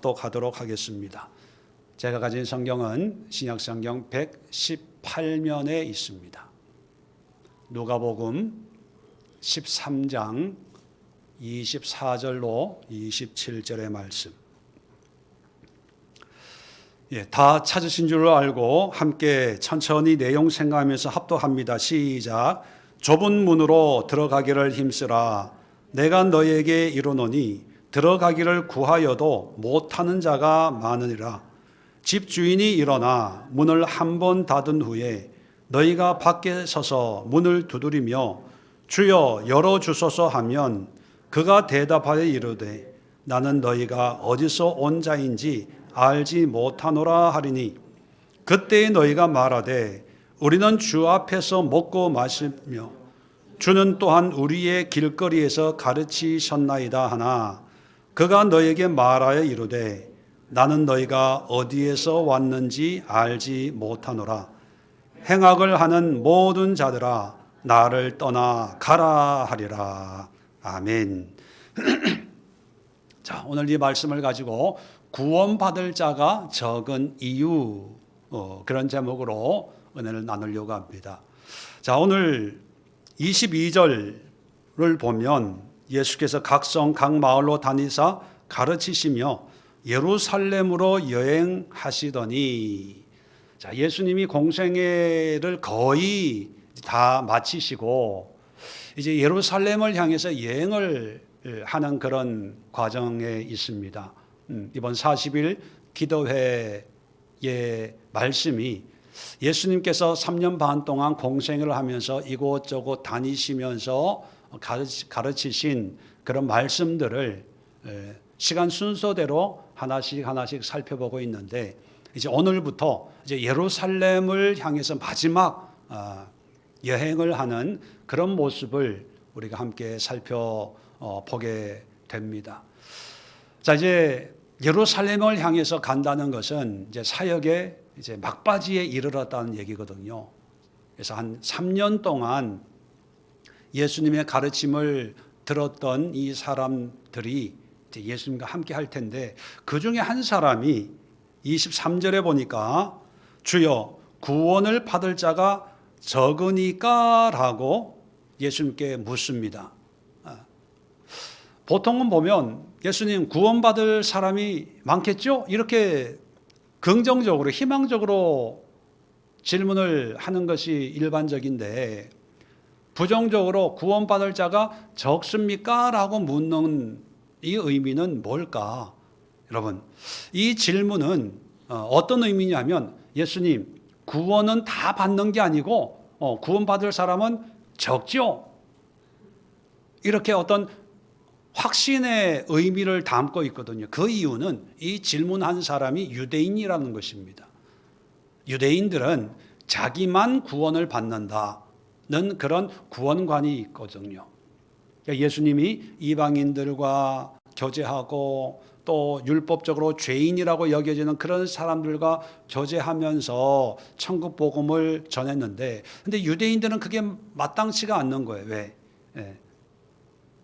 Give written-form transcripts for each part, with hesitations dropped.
합독하도록 하겠습니다. 제가 가진 성경은 신약성경 118면에 있습니다. 누가복음 13장 24절로 27절의 말씀. 다 찾으신 줄로 알고 함께 천천히 내용 생각하면서 합독합니다. 시작. 좁은 문으로 들어가기를 힘쓰라. 내가 너에게 이르노니 들어가기를 구하여도 못하는 자가 많으리라. 집주인이 일어나 문을 한 번 닫은 후에 너희가 밖에 서서 문을 두드리며 주여 열어주소서 하면 그가 대답하여 이르되 나는 너희가 어디서 온 자인지 알지 못하노라 하리니 그때에 너희가 말하되 우리는 주 앞에서 먹고 마시며 주는 또한 우리의 길거리에서 가르치셨나이다 하나 그가 너에게 말하여 이르되 나는 너희가 어디에서 왔는지 알지 못하노라. 행악을 하는 모든 자들아 나를 떠나 가라 하리라. 아멘. 자, 오늘 이 말씀을 가지고 구원받을 자가 적은 이유, 그런 제목으로 은혜를 나누려고 합니다. 자, 오늘 22절을 보면 예수께서 각 성, 각 마을로 다니사 가르치시며 예루살렘으로 여행하시더니, 자, 예수님이 공생애를 거의 다 마치시고 이제 예루살렘을 향해서 여행을 하는 그런 과정에 있습니다. 이번 40일 기도회의 말씀이 예수님께서 3년 반 동안 공생애를 하면서 이곳저곳 다니시면서 가르치신 그런 말씀들을 시간 순서대로 하나씩 살펴보고 있는데, 이제 오늘부터 이제 예루살렘을 향해서 마지막 여행을 하는 그런 모습을 우리가 함께 살펴보게 됩니다. 자, 이제 예루살렘을 향해서 간다는 것은 이제 사역의 이제 막바지에 이르렀다는 얘기거든요. 그래서 한 3년 동안 예수님의 가르침을 들었던 이 사람들이 이제 예수님과 함께 할 텐데, 그 중에 한 사람이 23절에 보니까 주여 구원을 받을 자가 적으니까 라고 예수님께 묻습니다. 보통은 보면 예수님 구원받을 사람이 많겠죠? 이렇게 긍정적으로 희망적으로 질문을 하는 것이 일반적인데, 부정적으로 구원받을 자가 적습니까? 라고 묻는 이 의미는 뭘까? 여러분, 이 질문은 어떤 의미냐면, 예수님 구원은 다 받는 게 아니고 구원받을 사람은 적죠? 이렇게 어떤 확신의 의미를 담고 있거든요. 그 이유는 이 질문한 사람이 유대인이라는 것입니다. 유대인들은 자기만 구원을 받는다는 그런 구원관이 있거든요. 예수님이 이방인들과 교제하고 또 율법적으로 죄인이라고 여겨지는 그런 사람들과 교제하면서 천국 복음을 전했는데, 근데 유대인들은 그게 마땅치가 않는 거예요. 왜?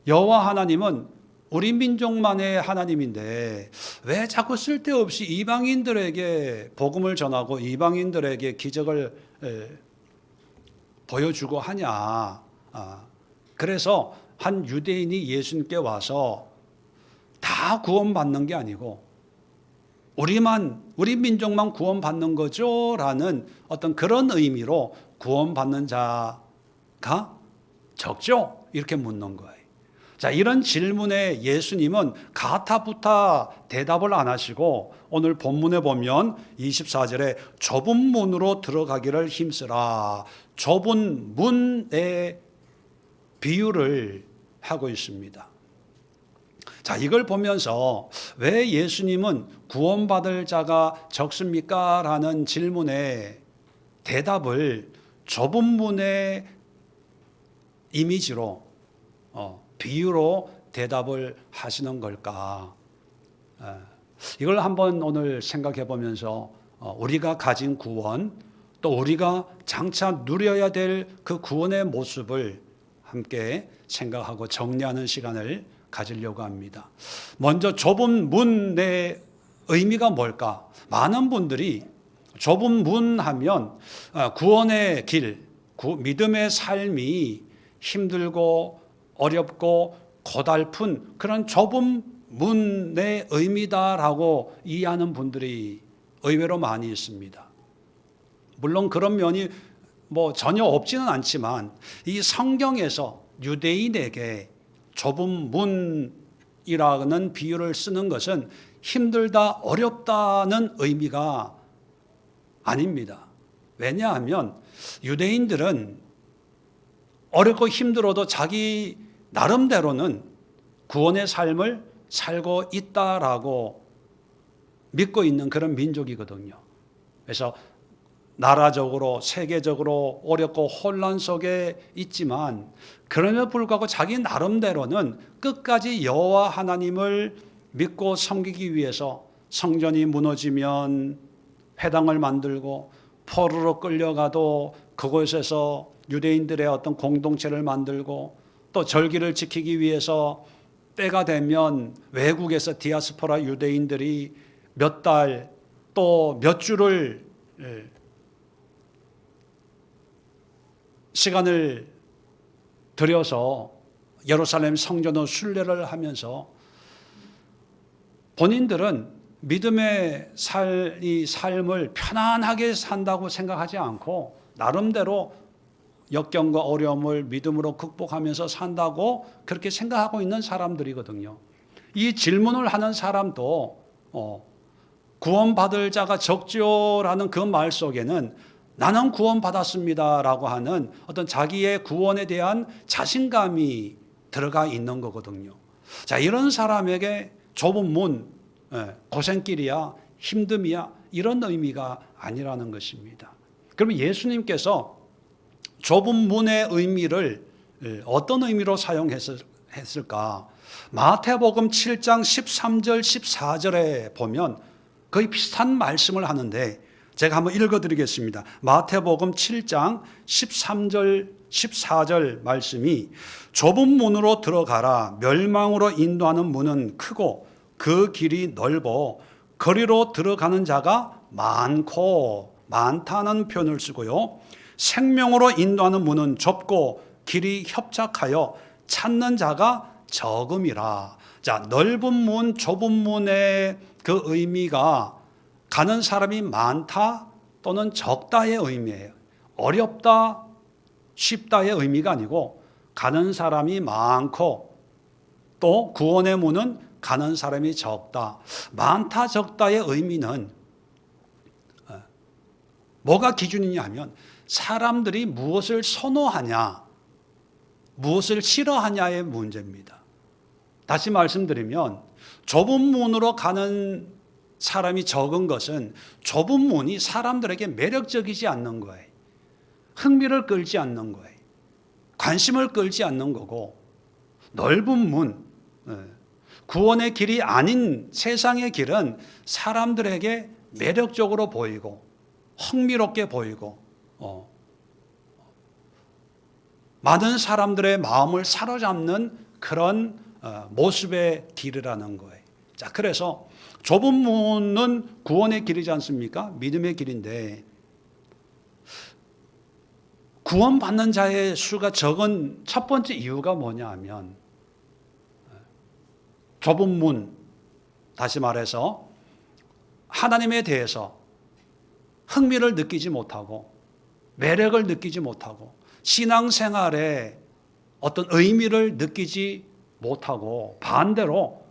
여호와 하나님은 우리 민족만의 하나님인데 왜 자꾸 쓸데없이 이방인들에게 복음을 전하고 이방인들에게 기적을 보여주고 하냐. 그래서 한 유대인이 예수님께 와서 다 구원받는 게 아니고 우리 민족만 구원받는 거죠? 라는 어떤 그런 의미로 구원받는 자가 적죠? 이렇게 묻는 거예요. 자, 이런 질문에 예수님은 가타부타 대답을 안 하시고 오늘 본문에 보면 24절에 좁은 문으로 들어가기를 힘쓰라. 좁은 문의 비유를 하고 있습니다. 자, 이걸 보면서 왜 예수님은 구원받을 자가 적습니까? 라는 질문에 대답을 좁은 문의 이미지로 비유로 대답을 하시는 걸까? 이걸 한번 오늘 생각해 보면서 우리가 가진 구원, 또 우리가 장차 누려야 될 그 구원의 모습을 함께 생각하고 정리하는 시간을 가지려고 합니다. 먼저 좁은 문의 의미가 뭘까? 많은 분들이 좁은 문 하면 구원의 길, 믿음의 삶이 힘들고 어렵고 고달픈 그런 좁은 문의 의미다라고 이해하는 분들이 의외로 많이 있습니다. 물론 그런 면이 전혀 없지는 않지만 이 성경에서 유대인에게 좁은 문이라는 비유를 쓰는 것은 힘들다, 어렵다는 의미가 아닙니다. 왜냐하면 유대인들은 어렵고 힘들어도 자기 나름대로는 구원의 삶을 살고 있다라고 믿고 있는 그런 민족이거든요. 그래서 나라적으로 세계적으로 어렵고 혼란 속에 있지만 그럼에도 불구하고 자기 나름대로는 끝까지 여호와 하나님을 믿고 섬기기 위해서 성전이 무너지면 회당을 만들고 포로로 끌려가도 그곳에서 유대인들의 어떤 공동체를 만들고 또 절기를 지키기 위해서 때가 되면 외국에서 디아스포라 유대인들이 몇 달 또 몇 주를 시간을 들여서 예루살렘 성전의 순례를 하면서 본인들은 믿음의 삶을 편안하게 산다고 생각하지 않고 나름대로 역경과 어려움을 믿음으로 극복하면서 산다고 그렇게 생각하고 있는 사람들이거든요. 이 질문을 하는 사람도 구원받을 자가 적죠라는 그 말 속에는 나는 구원받았습니다라고 하는 어떤 자기의 구원에 대한 자신감이 들어가 있는 거거든요. 자, 이런 사람에게 좁은 문, 고생길이야, 힘듦이야 이런 의미가 아니라는 것입니다. 그러면 예수님께서 좁은 문의 의미를 어떤 의미로 사용했을까? 마태복음 7장 13절 14절에 보면 거의 비슷한 말씀을 하는데 제가 한번 읽어드리겠습니다. 마태복음 7장 13절 14절 말씀이 좁은 문으로 들어가라. 멸망으로 인도하는 문은 크고 그 길이 넓어 거리로 들어가는 자가 많다는 표현을 쓰고요. 생명으로 인도하는 문은 좁고 길이 협착하여 찾는 자가 적음이라. 자, 넓은 문, 좁은 문의 그 의미가 가는 사람이 많다 또는 적다의 의미예요. 어렵다, 쉽다의 의미가 아니고 가는 사람이 많고 또 구원의 문은 가는 사람이 적다. 많다, 적다의 의미는 뭐가 기준이냐 하면 사람들이 무엇을 선호하냐, 무엇을 싫어하냐의 문제입니다. 다시 말씀드리면 좁은 문으로 가는 사람이 적은 것은 좁은 문이 사람들에게 매력적이지 않는 거예요. 흥미를 끌지 않는 거예요. 관심을 끌지 않는 거고 넓은 문, 구원의 길이 아닌 세상의 길은 사람들에게 매력적으로 보이고 흥미롭게 보이고 많은 사람들의 마음을 사로잡는 그런 모습의 길이라는 거예요. 자, 그래서 좁은 문은 구원의 길이지 않습니까? 믿음의 길인데 구원받는 자의 수가 적은 첫 번째 이유가 뭐냐 하면 좁은 문, 다시 말해서 하나님에 대해서 흥미를 느끼지 못하고 매력을 느끼지 못하고 신앙생활에 어떤 의미를 느끼지 못하고 반대로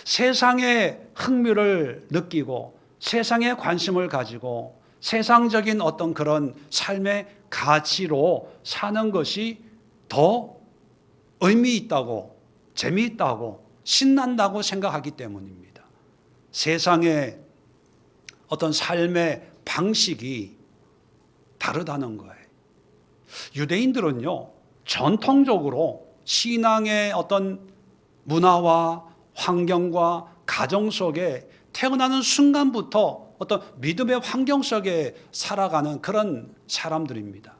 세상의 흥미를 느끼고 세상에 관심을 가지고 세상적인 어떤 그런 삶의 가치로 사는 것이 더 의미 있다고 재미있다고 신난다고 생각하기 때문입니다. 세상의 어떤 삶의 방식이 다르다는 거예요. 유대인들은요, 전통적으로 신앙의 어떤 문화와 환경과 가정 속에 태어나는 순간부터 어떤 믿음의 환경 속에 살아가는 그런 사람들입니다.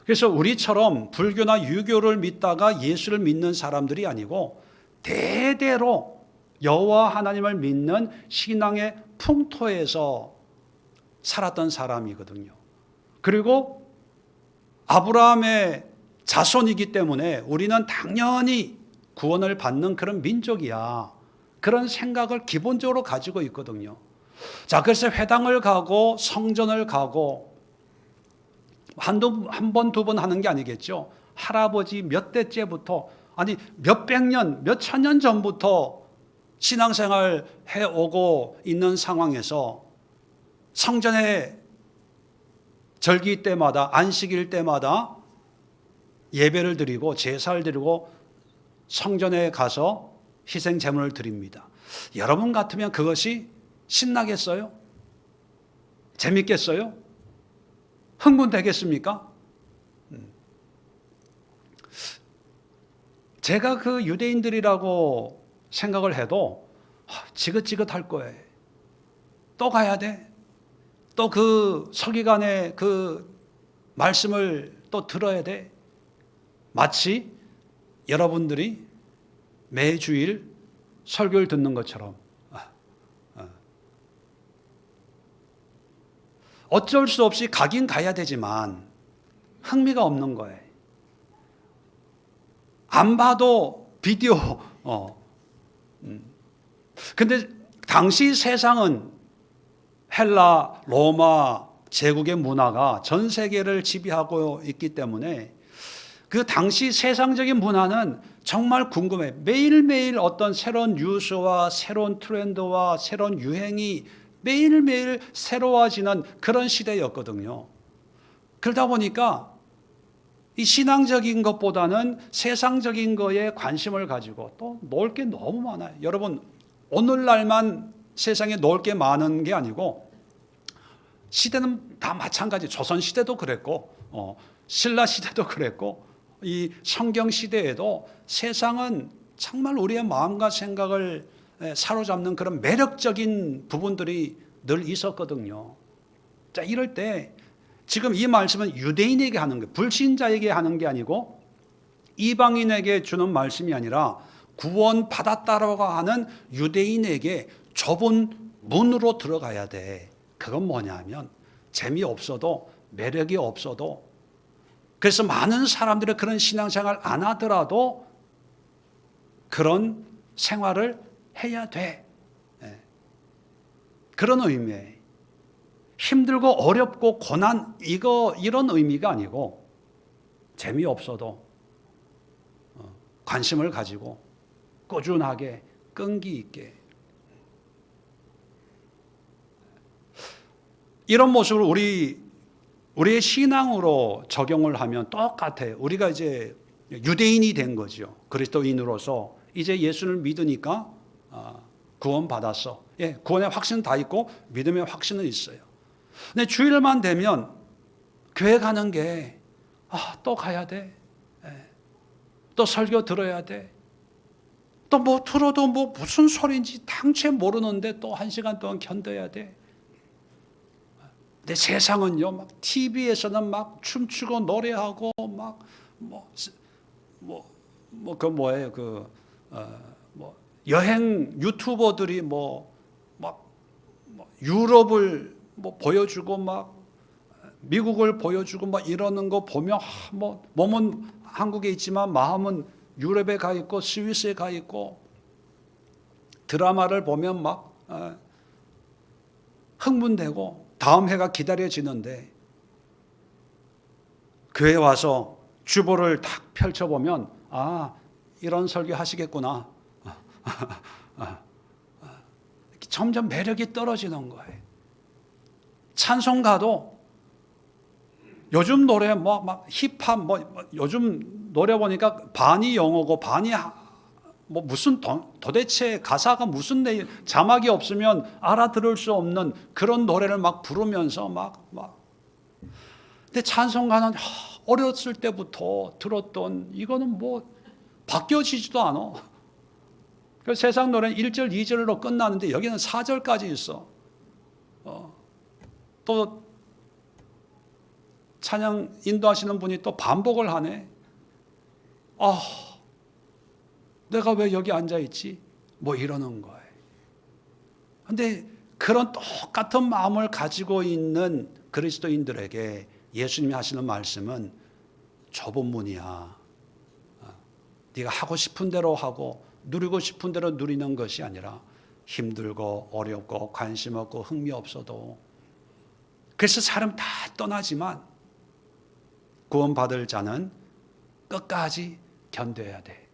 그래서 우리처럼 불교나 유교를 믿다가 예수를 믿는 사람들이 아니고 대대로 여호와 하나님을 믿는 신앙의 풍토에서 살았던 사람이거든요. 그리고 아브라함의 자손이기 때문에 우리는 당연히 구원을 받는 그런 민족이야. 그런 생각을 기본적으로 가지고 있거든요. 자, 그래서 회당을 가고 성전을 가고 한 번, 두 번 하는 게 아니겠죠. 할아버지 몇 대째부터, 아니 몇백 년, 몇천 년 전부터 신앙생활 해오고 있는 상황에서 성전에 절기 때마다, 안식일 때마다 예배를 드리고 제사를 드리고 성전에 가서 희생 제물을 드립니다. 여러분 같으면 그것이 신나겠어요? 재밌겠어요? 흥분되겠습니까? 제가 그 유대인들이라고 생각을 해도 지긋지긋할 거예요. 또 가야 돼? 또 그 서기관의 그 말씀을 또 들어야 돼? 마치 여러분들이 매주일 설교를 듣는 것처럼 어쩔 수 없이 가긴 가야 되지만 흥미가 없는 거예요. 안 봐도 비디오. 근데 당시 세상은 헬라, 로마 제국의 문화가 전 세계를 지배하고 있기 때문에 그 당시 세상적인 문화는 정말 궁금해. 매일매일 어떤 새로운 뉴스와 새로운 트렌드와 새로운 유행이 매일매일 새로워지는 그런 시대였거든요. 그러다 보니까 이 신앙적인 것보다는 세상적인 거에 관심을 가지고 또 놀 게 너무 많아요. 여러분, 오늘날만 세상에 놀 게 많은 게 아니고 시대는 다 마찬가지. 조선 시대도 그랬고 신라 시대도 그랬고 이 성경 시대에도 세상은 정말 우리의 마음과 생각을 사로잡는 그런 매력적인 부분들이 늘 있었거든요. 자, 이럴 때 지금 이 말씀은 유대인에게 하는 거예요. 불신자에게 하는 게 아니고 이방인에게 주는 말씀이 아니라 구원 받았다라고 하는 유대인에게 좁은 문으로 들어가야 돼. 그건 뭐냐면 재미없어도 매력이 없어도 그래서 많은 사람들이 그런 신앙생활 안 하더라도 그런 생활을 해야 돼. 그런 의미예요. 힘들고 어렵고 고난 이런 의미가 아니고 재미없어도 관심을 가지고 꾸준하게 끈기 있게 이런 모습을 우리의 신앙으로 적용을 하면 똑같아요. 우리가 이제 유대인이 된 거죠. 그리스도인으로서 이제 예수를 믿으니까 구원받았어. 예, 구원의 확신은 다 있고 믿음의 확신은 있어요. 근데 주일만 되면 교회 가는 게 또 가야 돼. 예, 또 설교 들어야 돼. 또 뭐 들어도 뭐 무슨 소리인지 당최 모르는데 또 1시간 동안 견뎌야 돼. 근데 세상은요, 막 TV에서는 막 춤추고 노래하고 막 여행 유튜버들이 유럽을 보여주고 막 미국을 보여주고 막 이러는 거 보면 몸은 한국에 있지만 마음은 유럽에 가 있고 스위스에 가 있고 드라마를 보면 막 흥분되고 다음 해가 기다려지는데 교회 와서 주보를 딱 펼쳐보면 이런 설교 하시겠구나. 점점 매력이 떨어지는 거예요. 찬송가도 요즘 노래 막 힙합 요즘 노래 보니까 반이 영어고 반이 무슨 도대체 가사가 무슨 내용 자막이 없으면 알아들을 수 없는 그런 노래를 막 부르면서 근데 찬송가는 어렸을 때부터 들었던 이거는 바뀌어지지도 않아. 그 세상 노래는 1절, 2절로 끝나는데 여기는 4절까지 있어. 또 찬양 인도하시는 분이 또 반복을 하네. 내가 왜 여기 앉아있지? 뭐 이러는 거예요. 근데 그런 똑같은 마음을 가지고 있는 그리스도인들에게 예수님이 하시는 말씀은 좁은 문이야. 네가 하고 싶은 대로 하고 누리고 싶은 대로 누리는 것이 아니라 힘들고 어렵고 관심 없고 흥미 없어도, 그래서 사람 다 떠나지만 구원받을 자는 끝까지 견뎌야 돼.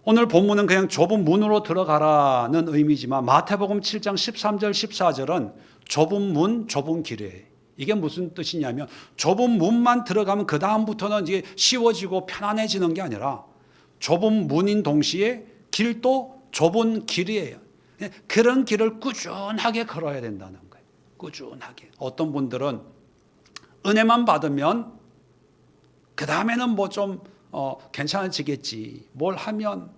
오늘 본문은 그냥 좁은 문으로 들어가라는 의미지만 마태복음 7장 13절 14절은 좁은 문 좁은 길이에요. 이게 무슨 뜻이냐면 좁은 문만 들어가면 그 다음부터는 이제 쉬워지고 편안해지는 게 아니라 좁은 문인 동시에 길도 좁은 길이에요. 그런 길을 꾸준하게 걸어야 된다는 거예요. 꾸준하게. 어떤 분들은 은혜만 받으면 그 다음에는 뭐 좀 괜찮아지겠지. 뭘 하면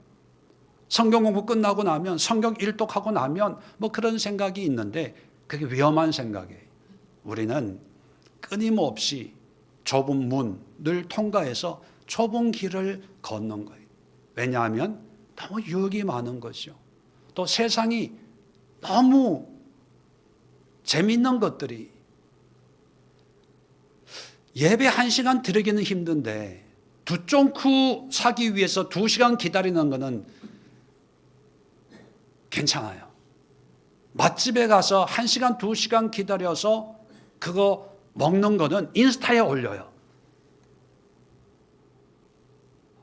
성경 공부 끝나고 나면 성경 일독하고 나면 뭐 그런 생각이 있는데 그게 위험한 생각이에요. 우리는 끊임없이 좁은 문을 통과해서 좁은 길을 걷는 거예요. 왜냐하면 너무 유혹이 많은 거죠. 또 세상이 너무 재미있는 것들이, 예배 1시간 드리기는 힘든데 두 쫑쿠 사기 위해서 2시간 기다리는 것은 괜찮아요. 맛집에 가서 1시간 2시간 기다려서 그거 먹는 거는 인스타에 올려요.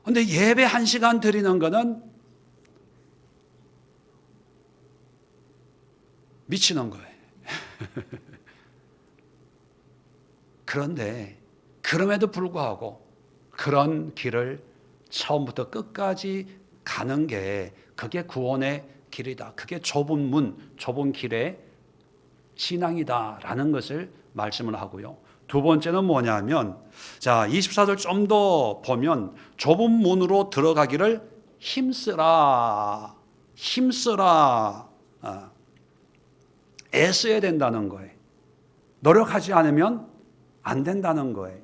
근데 예배 1시간 드리는 거는 미치는 거예요. 그런데 그럼에도 불구하고 그런 길을 처음부터 끝까지 가는 게 그게 구원의 길이다. 그게 좁은 문, 좁은 길의 신앙이다라는 것을 말씀을 하고요. 두 번째는 뭐냐면, 자, 24절 좀 더 보면 좁은 문으로 들어가기를 힘쓰라. 애써야 된다는 거예요. 노력하지 않으면 안 된다는 거예요.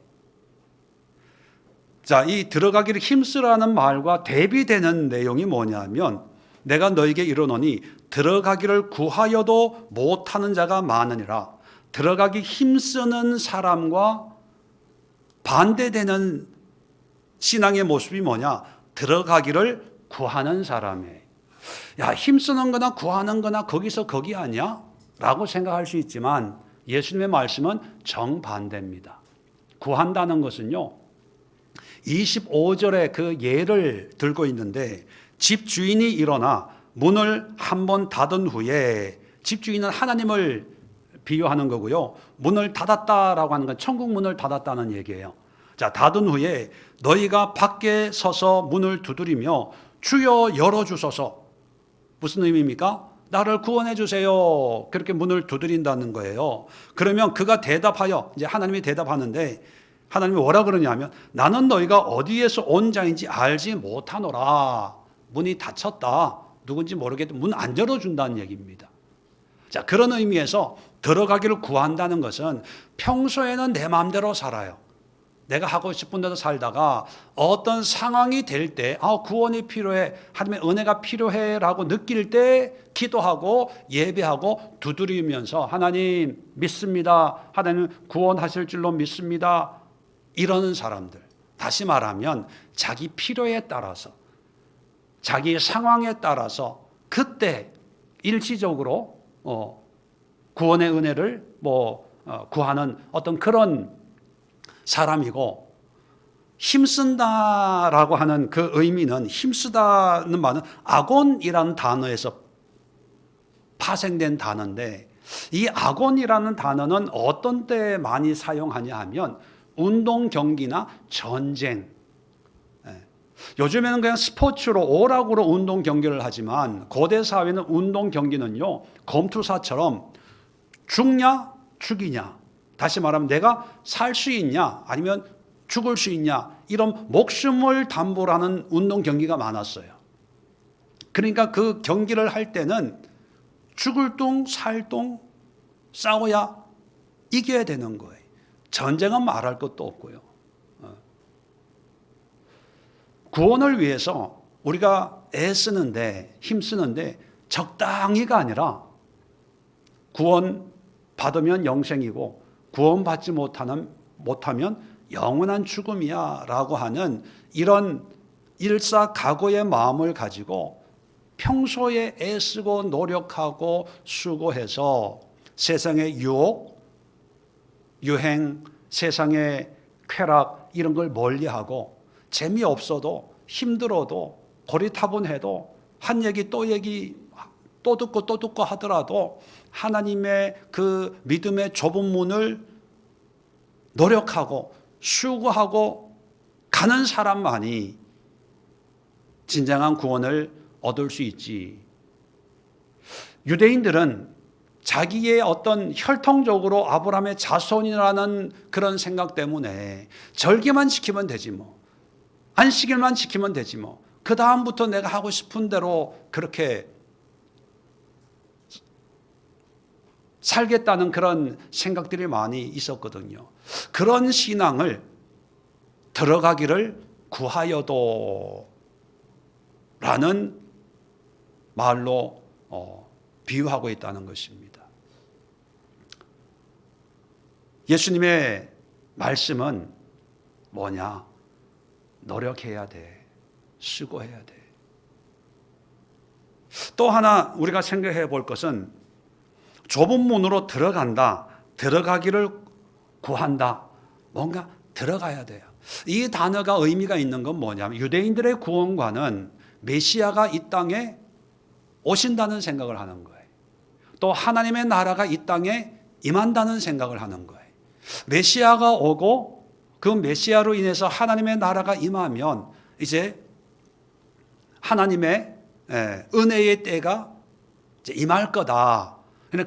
자, 이 들어가기를 힘쓰라는 말과 대비되는 내용이 뭐냐면, 내가 너에게 이르노니 들어가기를 구하여도 못하는 자가 많으니라. 들어가기 힘쓰는 사람과 반대되는 신앙의 모습이 뭐냐? 들어가기를 구하는 사람이에요. 야, 힘쓰는 거나 구하는 거나 거기서 거기 아니야? 라고 생각할 수 있지만 예수님의 말씀은 정반대입니다. 구한다는 것은요, 25절에 그 예를 들고 있는데, 집주인이 일어나 문을 한번 닫은 후에, 집주인은 하나님을 비유하는 거고요. 문을 닫았다라고 하는 건 천국 문을 닫았다는 얘기예요. 자, 닫은 후에 너희가 밖에 서서 문을 두드리며 주여 열어주소서. 무슨 의미입니까? 나를 구원해 주세요. 그렇게 문을 두드린다는 거예요. 그러면 그가 대답하여, 이제 하나님이 대답하는데 하나님이 뭐라 그러냐면, 나는 너희가 어디에서 온 자인지 알지 못하노라. 문이 닫혔다. 누군지 모르겠다. 문 안 열어준다는 얘기입니다. 자, 그런 의미에서 들어가기를 구한다는 것은 평소에는 내 마음대로 살아요. 내가 하고 싶은 대로 살다가 어떤 상황이 될 때, 구원이 필요해, 하나님의 은혜가 필요해 라고 느낄 때 기도하고 예배하고 두드리면서 하나님 믿습니다. 하나님 구원하실 줄로 믿습니다. 이러는 사람들. 다시 말하면 자기 필요에 따라서, 자기 상황에 따라서 그때 일시적으로 구원의 은혜를 구하는 어떤 그런 사람이고, 힘쓴다라고 하는 그 의미는, 힘쓰다는 말은 아곤이라는 단어에서 파생된 단어인데, 이 아곤이라는 단어는 어떤 때 많이 사용하냐 하면 운동 경기나 전쟁, 요즘에는 그냥 스포츠로 오락으로 운동 경기를 하지만 고대 사회는 운동 경기는요, 검투사처럼 죽냐 죽이냐, 다시 말하면 내가 살 수 있냐 아니면 죽을 수 있냐, 이런 목숨을 담보로 하는 운동 경기가 많았어요. 그러니까 그 경기를 할 때는 죽을 둥 살 둥 싸워야 이겨야 되는 거예요. 전쟁은 말할 것도 없고요. 구원을 위해서 우리가 애쓰는데, 힘쓰는데 적당히가 아니라 구원 받으면 영생이고 구원받지 못하면 영원한 죽음이야 라고 하는 이런 일사각오의 마음을 가지고 평소에 애쓰고 노력하고 수고해서 세상의 유혹, 유행, 세상의 쾌락 이런 걸 멀리하고 재미없어도 힘들어도 고리타분해도 한 얘기 또 듣고 하더라도 하나님의 그 믿음의 좁은 문을 노력하고 수고하고 가는 사람만이 진정한 구원을 얻을 수 있지. 유대인들은 자기의 어떤 혈통적으로 아브라함의 자손이라는 그런 생각 때문에 절기만 지키면 되지 뭐. 안식일만 지키면 되지 뭐. 그 다음부터 내가 하고 싶은 대로 그렇게 살겠다는 그런 생각들이 많이 있었거든요. 그런 신앙을 들어가기를 구하여도 라는 말로 비유하고 있다는 것입니다. 예수님의 말씀은 뭐냐? 노력해야 돼. 수고해야 돼. 또 하나 우리가 생각해 볼 것은 좁은 문으로 들어간다. 들어가기를 구한다. 뭔가 들어가야 돼요. 이 단어가 의미가 있는 건 뭐냐면 유대인들의 구원관은 메시아가 이 땅에 오신다는 생각을 하는 거예요. 또 하나님의 나라가 이 땅에 임한다는 생각을 하는 거예요. 메시아가 오고 그 메시아로 인해서 하나님의 나라가 임하면 이제 하나님의 은혜의 때가 이제 임할 거다.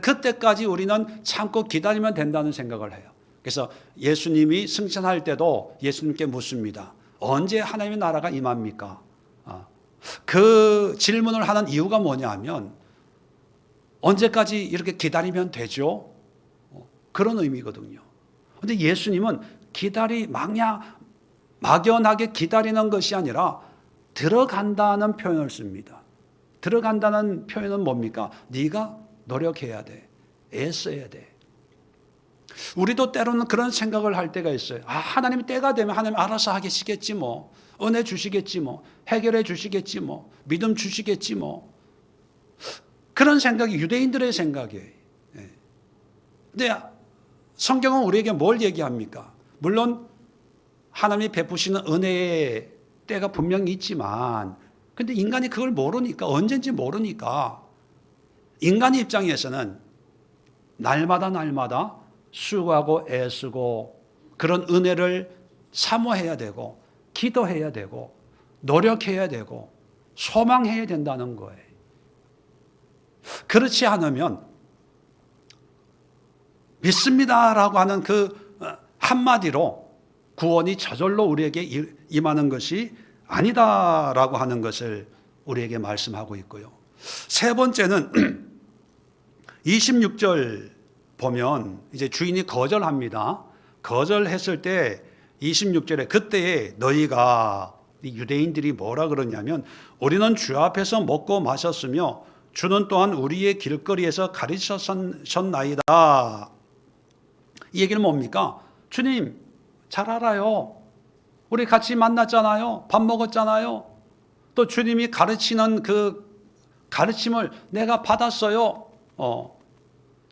그때까지 우리는 참고 기다리면 된다는 생각을 해요. 그래서 예수님이 승천할 때도 예수님께 묻습니다. 언제 하나님의 나라가 임합니까? 그 질문을 하는 이유가 뭐냐면 언제까지 이렇게 기다리면 되죠? 그런 의미거든요. 그런데 예수님은 막연하게 기다리는 것이 아니라 들어간다는 표현을 씁니다. 들어간다는 표현은 뭡니까? 네가 노력해야 돼. 애써야 돼. 우리도 때로는 그런 생각을 할 때가 있어요. 하나님 때가 되면 하나님 알아서 하시겠지 뭐. 은혜 주시겠지 뭐. 해결해 주시겠지 뭐. 믿음 주시겠지 뭐. 그런 생각이 유대인들의 생각이에요. 근데 성경은 우리에게 뭘 얘기합니까? 물론 하나님이 베푸시는 은혜의 때가 분명히 있지만 근데 인간이 그걸 모르니까 언젠지 모르니까 인간의 입장에서는 날마다 수고하고 애쓰고 그런 은혜를 사모해야 되고 기도해야 되고 노력해야 되고 소망해야 된다는 거예요. 그렇지 않으면 믿습니다라고 하는 그 한마디로 구원이 저절로 우리에게 임하는 것이 아니다라고 하는 것을 우리에게 말씀하고 있고요. 세 번째는 26절 보면 이제 주인이 거절합니다. 거절했을 때 26절에 그때에 너희가 유대인들이 뭐라 그러냐면 우리는 주 앞에서 먹고 마셨으며 주는 또한 우리의 길거리에서 가르치셨나이다. 이 얘기는 뭡니까? 주님 잘 알아요. 우리 같이 만났잖아요. 밥 먹었잖아요. 또 주님이 가르치는 그 가르침을 내가 받았어요.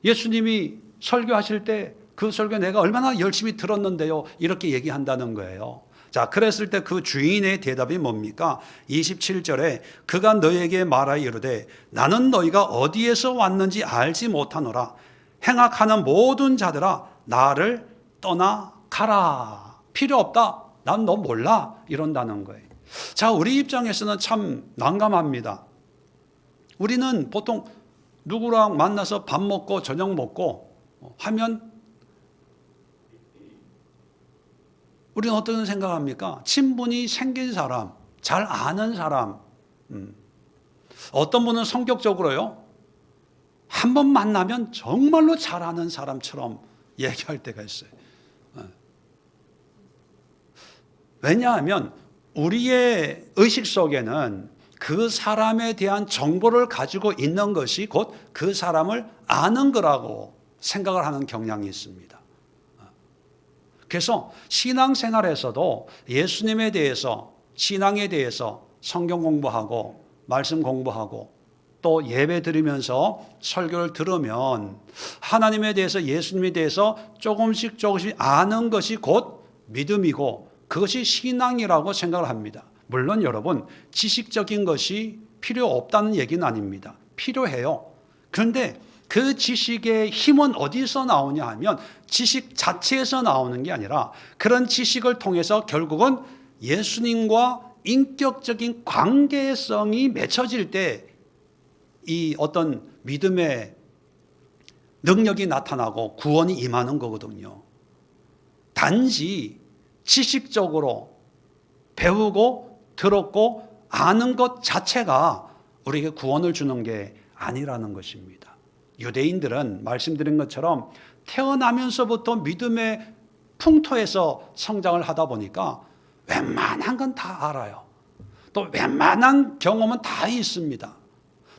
예수님이 설교하실 때 그 설교 내가 얼마나 열심히 들었는데요. 이렇게 얘기한다는 거예요. 자, 그랬을 때 그 주인의 대답이 뭡니까? 27절에 그가 너에게 말하여 이르되 나는 너희가 어디에서 왔는지 알지 못하노라. 행악하는 모든 자들아 나를 떠나가라. 필요 없다. 난 너 몰라. 이런다는 거예요. 자, 우리 입장에서는 참 난감합니다. 우리는 보통 누구랑 만나서 밥 먹고 저녁 먹고 하면 우리는 어떤 생각합니까? 친분이 생긴 사람, 잘 아는 사람. 어떤 분은 성격적으로요. 한 번 만나면 정말로 잘 아는 사람처럼 얘기할 때가 있어요. 왜냐하면 우리의 의식 속에는 그 사람에 대한 정보를 가지고 있는 것이 곧 그 사람을 아는 거라고 생각을 하는 경향이 있습니다. 그래서 신앙생활에서도 예수님에 대해서, 신앙에 대해서 성경 공부하고 말씀 공부하고 또 예배 드리면서 설교를 들으면 하나님에 대해서, 예수님에 대해서 조금씩 아는 것이 곧 믿음이고 그것이 신앙이라고 생각을 합니다. 물론 여러분, 지식적인 것이 필요 없다는 얘기는 아닙니다. 필요해요. 그런데 그 지식의 힘은 어디서 나오냐 하면 지식 자체에서 나오는 게 아니라 그런 지식을 통해서 결국은 예수님과 인격적인 관계성이 맺혀질 때 이 어떤 믿음의 능력이 나타나고 구원이 임하는 거거든요. 단지 지식적으로 배우고 들었고 아는 것 자체가 우리에게 구원을 주는 게 아니라는 것입니다. 유대인들은 말씀드린 것처럼 태어나면서부터 믿음의 풍토에서 성장을 하다 보니까 웬만한 건 다 알아요. 또 웬만한 경험은 다 있습니다.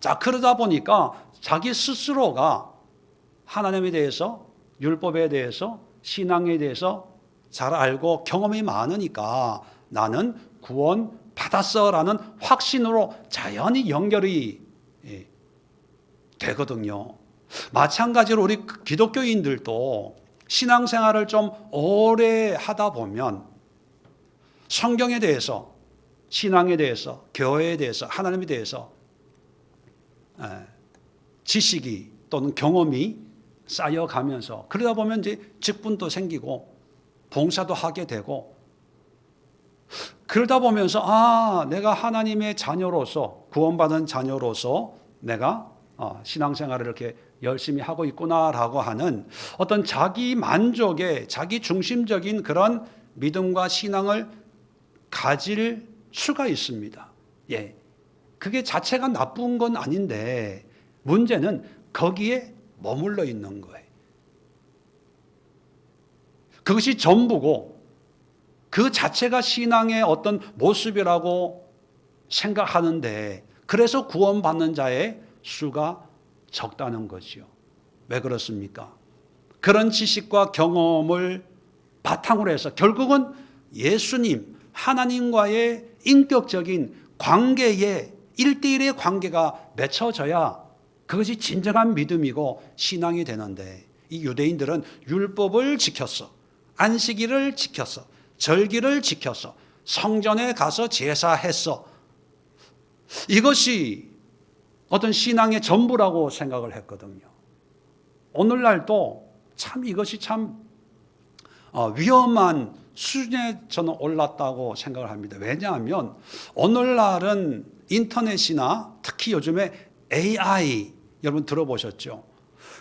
자, 그러다 보니까 자기 스스로가 하나님에 대해서, 율법에 대해서, 신앙에 대해서 잘 알고 경험이 많으니까 나는 구원 받았어라는 확신으로 자연히 연결이 되거든요. 마찬가지로 우리 기독교인들도 신앙생활을 좀 오래 하다 보면 성경에 대해서, 신앙에 대해서, 교회에 대해서, 하나님에 대해서 지식이 또는 경험이 쌓여가면서 그러다 보면 이제 직분도 생기고 봉사도 하게 되고 그러다 보면서 내가 하나님의 자녀로서, 구원받은 자녀로서 내가 신앙생활을 이렇게 열심히 하고 있구나라고 하는 어떤 자기 만족의, 자기 중심적인 그런 믿음과 신앙을 가질 수가 있습니다. 예. 그게 자체가 나쁜 건 아닌데 문제는 거기에 머물러 있는 거예요. 그것이 전부고 그 자체가 신앙의 어떤 모습이라고 생각하는데 그래서 구원받는 자의 수가 적다는 것이요. 왜 그렇습니까? 그런 지식과 경험을 바탕으로 해서 결국은 예수님, 하나님과의 인격적인 관계에 1대1의 관계가 맺혀져야 그것이 진정한 믿음이고 신앙이 되는데 이 유대인들은 율법을 지켰어. 안식일을 지켰어. 절기를 지켰어. 성전에 가서 제사했어. 이것이 어떤 신앙의 전부라고 생각을 했거든요. 오늘날도 참 이것이 참 위험한 수준에 저는 올랐다고 생각을 합니다. 왜냐하면 오늘날은 인터넷이나 특히 요즘에 AI 여러분 들어보셨죠?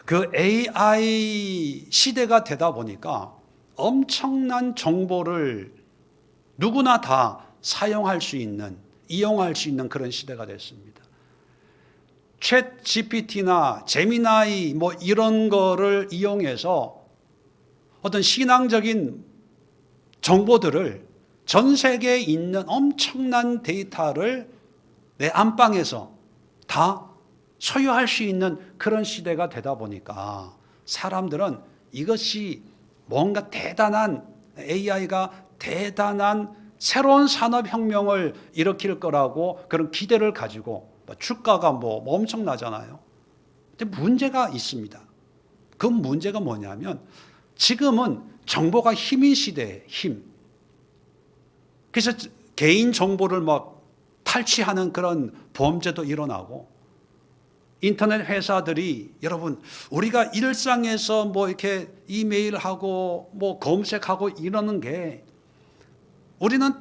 그 AI 시대가 되다 보니까 엄청난 정보를 누구나 다 사용할 수 있는, 이용할 수 있는 그런 시대가 됐습니다. 챗 GPT나 제미나이 뭐 이런 거를 이용해서 어떤 신앙적인 정보들을 전 세계에 있는 엄청난 데이터를 내 안방에서 다 소유할 수 있는 그런 시대가 되다 보니까 사람들은 이것이 뭔가 대단한 AI가 대단한 새로운 산업혁명을 일으킬 거라고 그런 기대를 가지고 주가가 뭐 엄청나잖아요. 근데 문제가 있습니다. 그 문제가 뭐냐면 지금은 정보가 힘인 시대에 힘. 그래서 개인 정보를 막 탈취하는 그런 범죄도 일어나고 인터넷 회사들이 여러분 우리가 일상에서 뭐 이렇게 이메일하고 뭐 검색하고 이러는 게 우리는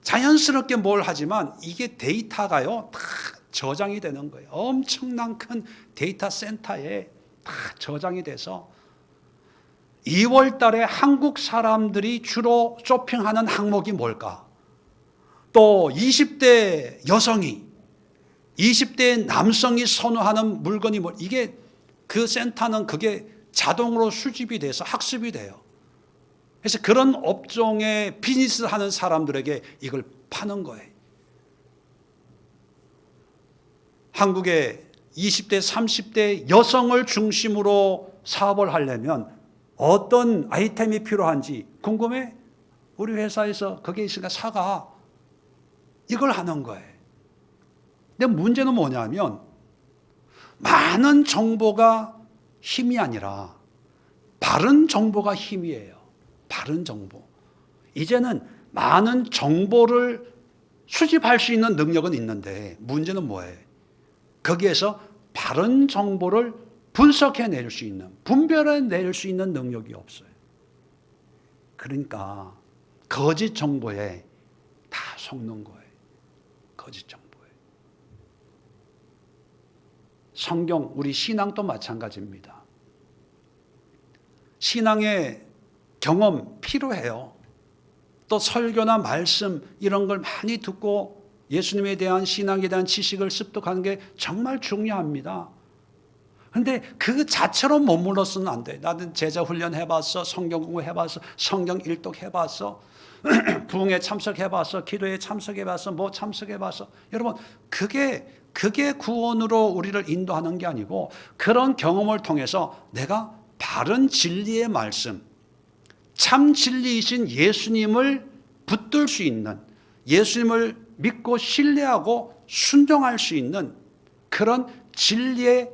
자연스럽게 뭘 하지만 이게 데이터가요 다 저장이 되는 거예요. 엄청난 큰 데이터 센터에 다 저장이 돼서 2월 달에 한국 사람들이 주로 쇼핑하는 항목이 뭘까? 또 20대 여성이 20대 남성이 선호하는 물건이 뭐 이게 그 센터는 그게 자동으로 수집이 돼서 학습이 돼요. 그래서 그런 업종에 비즈니스 하는 사람들에게 이걸 파는 거예요. 한국의 20대, 30대 여성을 중심으로 사업을 하려면 어떤 아이템이 필요한지 궁금해? 우리 회사에서 거기에 있으니까 사가. 이걸 하는 거예요. 근데 문제는 뭐냐면 많은 정보가 힘이 아니라 바른 정보가 힘이에요. 바른 정보. 이제는 많은 정보를 수집할 수 있는 능력은 있는데 문제는 뭐예요? 거기에서 바른 정보를 분석해낼 수 있는, 분별해낼 수 있는 능력이 없어요. 그러니까 거짓 정보에 다 속는 거예요. 거짓 정보에. 성경, 우리 신앙도 마찬가지입니다. 신앙의 경험 필요해요. 또 설교나 말씀 이런 걸 많이 듣고 예수님에 대한 신앙에 대한 지식을 습득하는 게 정말 중요합니다. 그런데 그 자체로 머물러서는 안 돼. 나는 제자 훈련 해봤어, 성경 공부 해봤어, 성경 일독 해봤어, 부흥회 참석해봤어, 기도에 참석해봤어, 뭐 참석해봤어. 여러분, 그게 구원으로 우리를 인도하는 게 아니고 그런 경험을 통해서 내가 바른 진리의 말씀, 참 진리이신 예수님을 붙들 수 있는, 예수님을 믿고 신뢰하고 순종할 수 있는 그런 진리의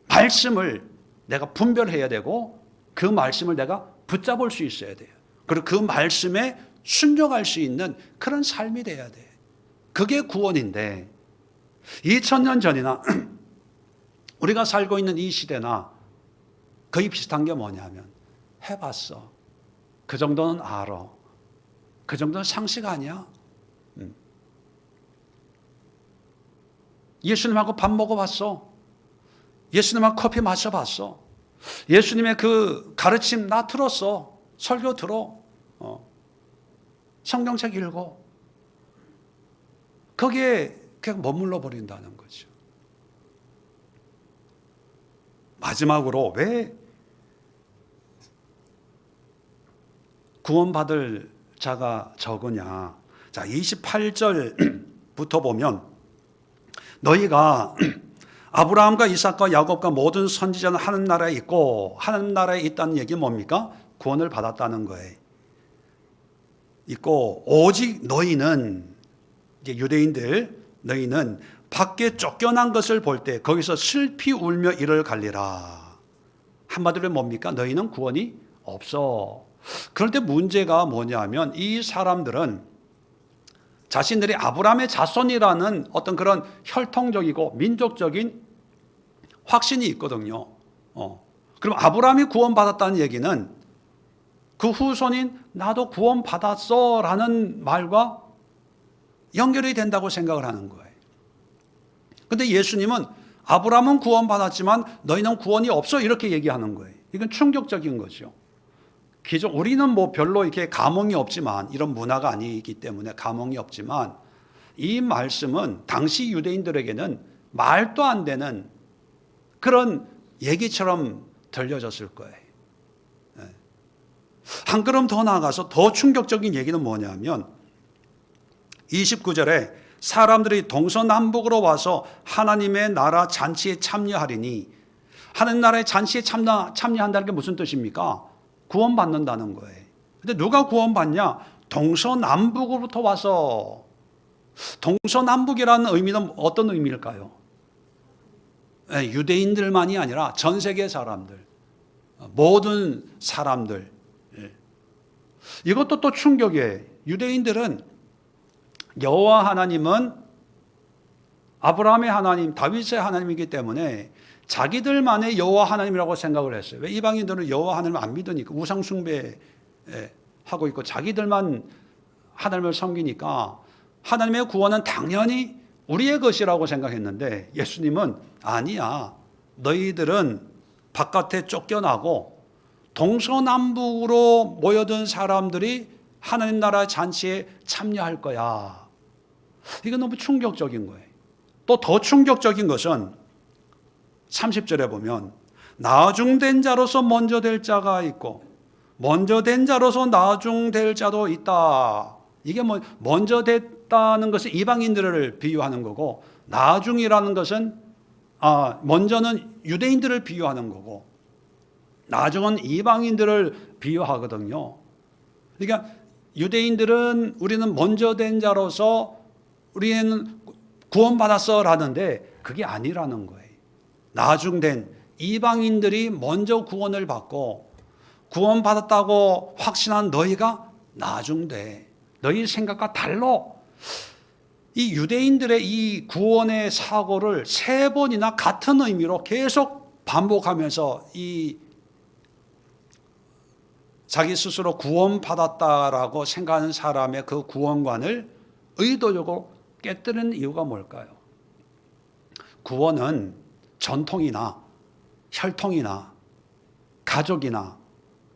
말씀을 내가 분별해야 되고 그 말씀을 내가 붙잡을 수 있어야 돼요. 그리고 그 말씀에 순종할 수 있는 그런 삶이 돼야 돼요. 그게 구원인데 2000년 전이나 우리가 살고 있는 이 시대나 거의 비슷한 게 뭐냐면 해봤어. 그 정도는 알아. 그 정도는 상식 아니야? 예수님하고 밥 먹어봤어. 예수님하고 커피 마셔봤어. 예수님의 그 가르침 나 들었어. 설교 들어. 성경책 읽어. 거기에 그냥 머물러 버린다는 거죠. 마지막으로 왜 구원받을 자가 적으냐. 자, 28절부터 보면 너희가 아브라함과 이삭과 야곱과 모든 선지자는 하나님 나라에 있고 하나님 나라에 있다는 얘기 뭡니까? 구원을 받았다는 거예요. 있고 오직 너희는 이제 유대인들 너희는 밖에 쫓겨난 것을 볼 때 거기서 슬피 울며 이를 갈리라. 한마디로 뭡니까? 너희는 구원이 없어. 그런데 문제가 뭐냐면 이 사람들은 자신들이 아브라함의 자손이라는 어떤 그런 혈통적이고 민족적인 확신이 있거든요. 그럼 아브라함이 구원받았다는 얘기는 그 후손인 나도 구원받았어 라는 말과 연결이 된다고 생각을 하는 거예요. 그런데 예수님은 아브라함은 구원받았지만 너희는 구원이 없어 이렇게 얘기하는 거예요. 이건 충격적인 거죠. 기존 우리는 뭐 별로 이렇게 감흥이 없지만 이런 문화가 아니기 때문에 감흥이 없지만 이 말씀은 당시 유대인들에게는 말도 안 되는 그런 얘기처럼 들려졌을 거예요. 한 걸음 더 나아가서 더 충격적인 얘기는 뭐냐면 29절에 사람들이 동서남북으로 와서 하나님의 나라 잔치에 참여하리니 하나님 나라의 잔치에 참여한다는 게 무슨 뜻입니까? 구원받는다는 거예요. 근데 누가 구원받냐? 동서남북으로부터 와서. 동서남북이라는 의미는 어떤 의미일까요? 유대인들만이 아니라 전 세계 사람들, 모든 사람들. 이것도 또 충격이에요. 유대인들은 여호와 하나님은 아브라함의 하나님, 다윗의 하나님이기 때문에 자기들만의 여호와 하나님이라고 생각을 했어요. 왜 이방인들은 여호와 하나님을 안 믿으니까 우상 숭배하고 있고 자기들만 하나님을 섬기니까 하나님의 구원은 당연히 우리의 것이라고 생각했는데 예수님은 아니야. 너희들은 바깥에 쫓겨나고 동서남북으로 모여든 사람들이 하나님 나라 잔치에 참여할 거야. 이건 너무 충격적인 거예요. 또 더 충격적인 것은 30절에 보면 나중된 자로서 먼저 될 자가 있고 먼저 된 자로서 나중될 자도 있다. 이게 뭐 먼저 됐다는 것은 이방인들을 비유하는 거고 나중이라는 것은 먼저는 유대인들을 비유하는 거고 나중은 이방인들을 비유하거든요. 그러니까 유대인들은 우리는 먼저 된 자로서 우리는 구원받았어 라는데 그게 아니라는 거예요. 나중된 이방인들이 먼저 구원을 받고 구원받았다고 확신한 너희가 나중돼. 너희 생각과 달라. 이 유대인들의 이 구원의 사고를 세 번이나 같은 의미로 계속 반복하면서 이 자기 스스로 구원받았다라고 생각하는 사람의 그 구원관을 의도적으로 깨뜨리는 이유가 뭘까요? 구원은 전통이나 혈통이나 가족이나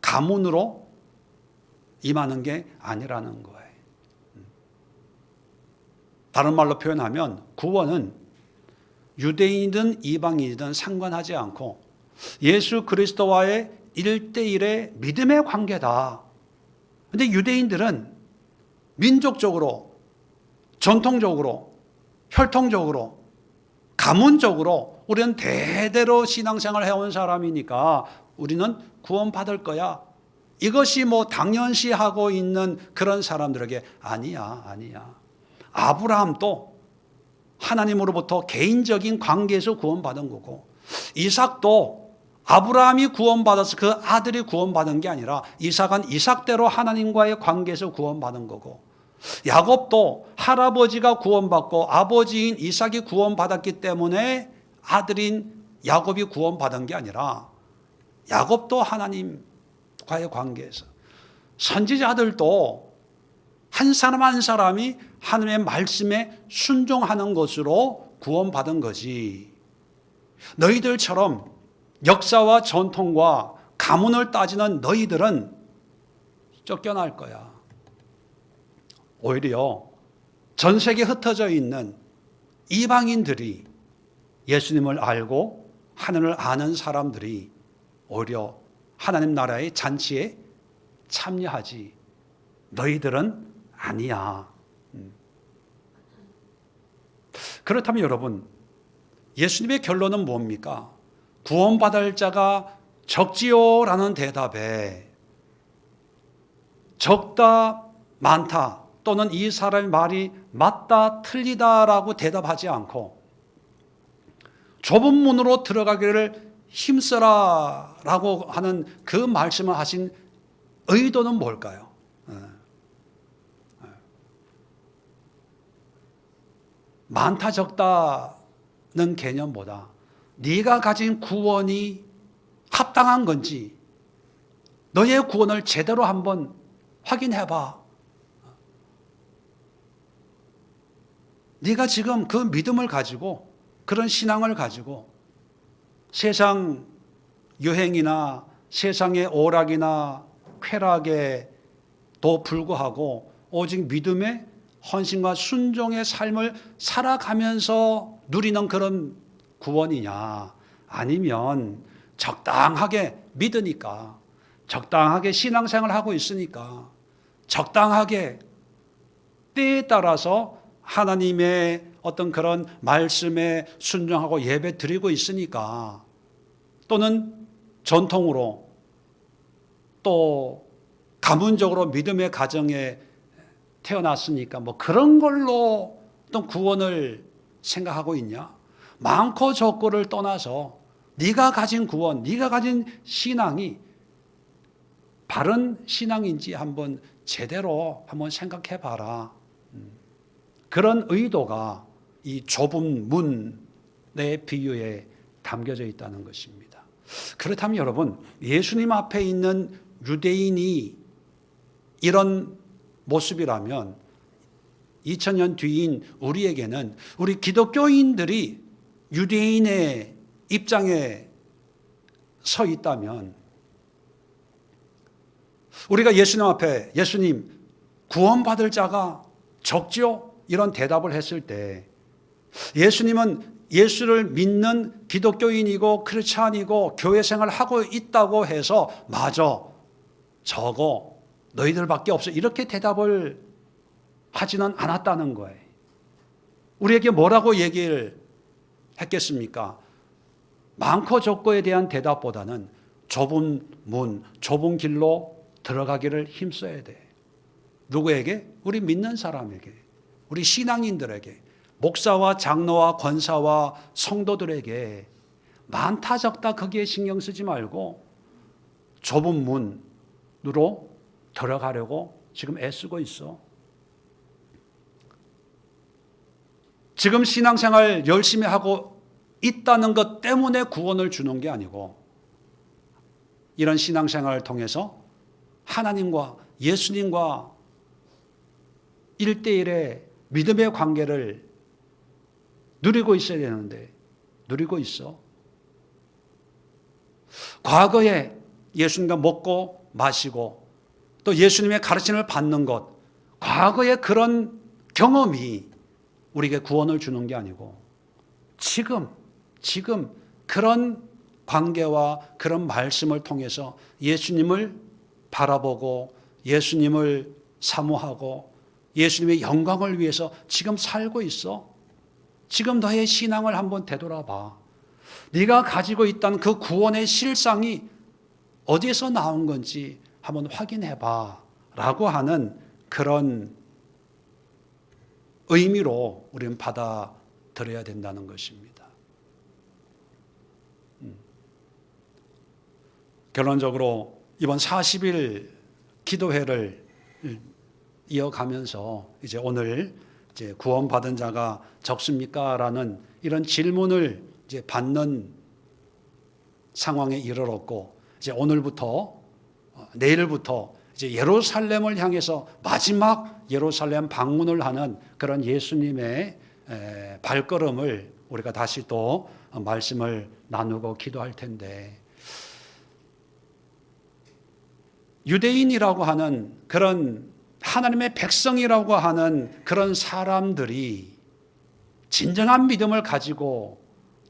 가문으로 임하는 게 아니라는 거예요. 다른 말로 표현하면 구원은 유대인이든 이방인이든 상관하지 않고 예수 그리스도와의 1대1의 믿음의 관계다. 그런데 유대인들은 민족적으로, 전통적으로, 혈통적으로, 가문적으로 우리는 대대로 신앙생활을 해온 사람이니까 우리는 구원받을 거야. 이것이 뭐 당연시하고 있는 그런 사람들에게 아니야. 아브라함도 하나님으로부터 개인적인 관계에서 구원받은 거고 이삭도 아브라함이 구원받아서 그 아들이 구원받은 게 아니라 이삭은 이삭대로 하나님과의 관계에서 구원받은 거고 야곱도 할아버지가 구원받고 아버지인 이삭이 구원받았기 때문에 아들인 야곱이 구원받은 게 아니라 야곱도 하나님과의 관계에서 선지자들도 한 사람 한 사람이 하나님의 말씀에 순종하는 것으로 구원받은 거지. 너희들처럼 역사와 전통과 가문을 따지는 너희들은 쫓겨날 거야. 오히려 전 세계에 흩어져 있는 이방인들이 예수님을 알고 하나님을 아는 사람들이 오히려 하나님 나라의 잔치에 참여하지. 너희들은 아니야. 그렇다면 여러분, 예수님의 결론은 뭡니까? 구원받을 자가 적지요 라는 대답에 적다, 많다 또는 이 사람의 말이 맞다, 틀리다라고 대답하지 않고 좁은 문으로 들어가기를 힘써라 라고 하는 그 말씀을 하신 의도는 뭘까요? 많다 적다는 개념보다 네가 가진 구원이 합당한 건지 너의 구원을 제대로 한번 확인해봐. 네가 지금 그 믿음을 가지고 그런 신앙을 가지고 세상 유행이나 세상의 오락이나 쾌락에도 불구하고 오직 믿음의 헌신과 순종의 삶을 살아가면서 누리는 그런 구원이냐? 아니면 적당하게 믿으니까, 적당하게 신앙생활을 하고 있으니까, 적당하게 때에 따라서 하나님의 어떤 그런 말씀에 순종하고 예배 드리고 있으니까, 또는 전통으로 또 가문적으로 믿음의 가정에 태어났으니까 뭐 그런 걸로 어떤 구원을 생각하고 있냐? 많고 적고를 떠나서 네가 가진 구원, 네가 가진 신앙이 바른 신앙인지 한번 제대로 한번 생각해 봐라. 그런 의도가 이 좁은 문의 비유에 담겨져 있다는 것입니다. 그렇다면 여러분, 예수님 앞에 있는 유대인이 이런 모습이라면 2000년 뒤인 우리에게는 우리 기독교인들이 유대인의 입장에 서 있다면 우리가 예수님 앞에 예수님 구원받을 자가 적죠? 이런 대답을 했을 때 예수님은 예수를 믿는 기독교인이고 크리스찬이고 교회 생활을 하고 있다고 해서 맞아, 적어, 너희들밖에 없어 이렇게 대답을 하지는 않았다는 거예요. 우리에게 뭐라고 얘기를 했겠습니까? 많고 적고에 대한 대답보다는 좁은 문, 좁은 길로 들어가기를 힘써야 돼. 누구에게? 우리 믿는 사람에게, 우리 신앙인들에게, 목사와 장로와 권사와 성도들에게 많다 적다 거기에 신경 쓰지 말고 좁은 문으로 들어가려고 지금 애쓰고 있어. 지금 신앙생활 열심히 하고 있다는 것 때문에 구원을 주는 게 아니고 이런 신앙생활을 통해서 하나님과 예수님과 1대1의 믿음의 관계를 누리고 있어야 되는데 누리고 있어. 과거에 예수님과 먹고 마시고 또 예수님의 가르침을 받는 것, 과거의 그런 경험이 우리에게 구원을 주는 게 아니고 지금 그런 관계와 그런 말씀을 통해서 예수님을 바라보고 예수님을 사모하고 예수님의 영광을 위해서 지금 살고 있어. 지금 너의 신앙을 한번 되돌아봐. 네가 가지고 있던 그 구원의 실상이 어디에서 나온 건지 한번 확인해봐 라고 하는 그런 의미로 우리는 받아들여야 된다는 것입니다. 결론적으로 이번 40일 기도회를 이어가면서 이제 오늘 이제 구원받은 자가 적습니까? 라는 이런 질문을 이제 받는 상황에 이르렀고 이제 오늘부터 내일부터 이제 예루살렘을 향해서 마지막 예루살렘 방문을 하는 그런 예수님의 발걸음을 우리가 다시 또 말씀을 나누고 기도할 텐데 유대인이라고 하는 그런 하나님의 백성이라고 하는 그런 사람들이 진정한 믿음을 가지고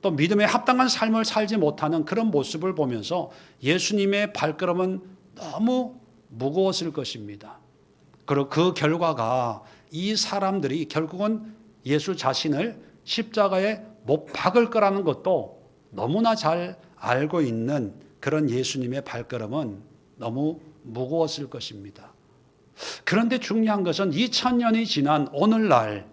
또 믿음에 합당한 삶을 살지 못하는 그런 모습을 보면서 예수님의 발걸음은 너무 무거웠을 것입니다. 그리고 그 결과가 이 사람들이 결국은 예수 자신을 십자가에 못 박을 거라는 것도 너무나 잘 알고 있는 그런 예수님의 발걸음은 너무 무거웠을 것입니다. 그런데 중요한 것은 2000년이 지난 오늘날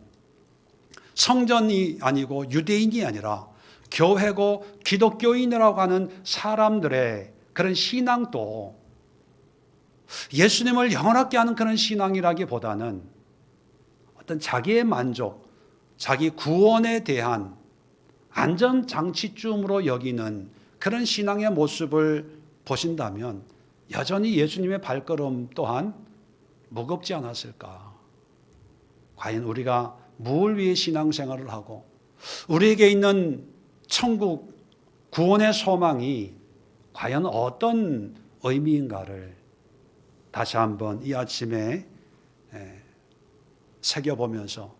성전이 아니고 유대인이 아니라 교회고 기독교인이라고 하는 사람들의 그런 신앙도 예수님을 영원하게 하는 그런 신앙이라기보다는 어떤 자기의 만족, 자기 구원에 대한 안전장치쯤으로 여기는 그런 신앙의 모습을 보신다면 여전히 예수님의 발걸음 또한 무겁지 않았을까? 과연 우리가 무엇을 위해 신앙생활을 하고 우리에게 있는 천국 구원의 소망이 과연 어떤 의미인가를 다시 한번 이 아침에 새겨보면서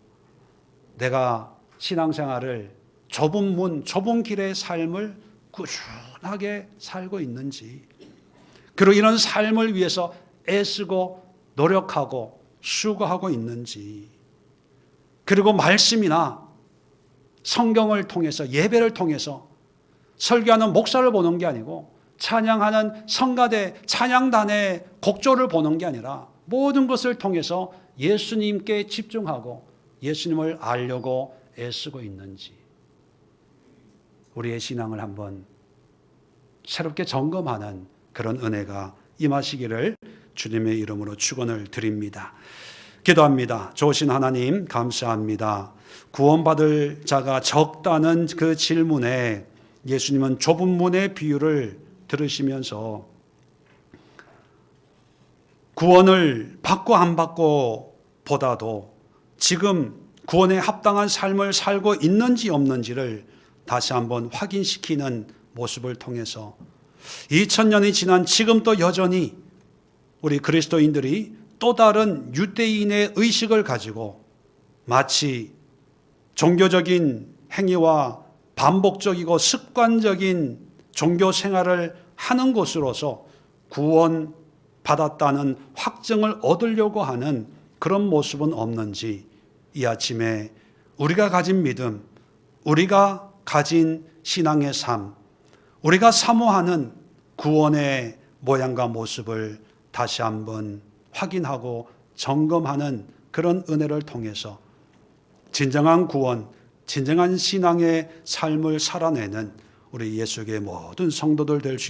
내가 신앙생활을 좁은 문, 좁은 길의 삶을 꾸준하게 살고 있는지 그리고 이런 삶을 위해서 애쓰고 노력하고 수고하고 있는지 그리고 말씀이나 성경을 통해서 예배를 통해서 설교하는 목사를 보는 게 아니고 찬양하는 성가대 찬양단의 곡조를 보는 게 아니라 모든 것을 통해서 예수님께 집중하고 예수님을 알려고 애쓰고 있는지 우리의 신앙을 한번 새롭게 점검하는 그런 은혜가 임하시기를 주님의 이름으로 축원을 드립니다. 기도합니다. 좋으신 하나님 감사합니다. 구원받을 자가 적다는 그 질문에 예수님은 좁은 문의 비유를 들으시면서 구원을 받고 안 받고 보다도 지금 구원에 합당한 삶을 살고 있는지 없는지를 다시 한번 확인시키는 모습을 통해서 2000년이 지난 지금도 여전히 우리 그리스도인들이 또 다른 유대인의 의식을 가지고 마치 종교적인 행위와 반복적이고 습관적인 종교 생활을 하는 것으로서 구원받았다는 확증을 얻으려고 하는 그런 모습은 없는지 이 아침에 우리가 가진 믿음, 우리가 가진 신앙의 삶, 우리가 사모하는 구원의 모양과 모습을 다시 한번 확인하고 점검하는 그런 은혜를 통해서 진정한 구원, 진정한 신앙의 삶을 살아내는 우리 예수의 모든 성도들 될 수 있도록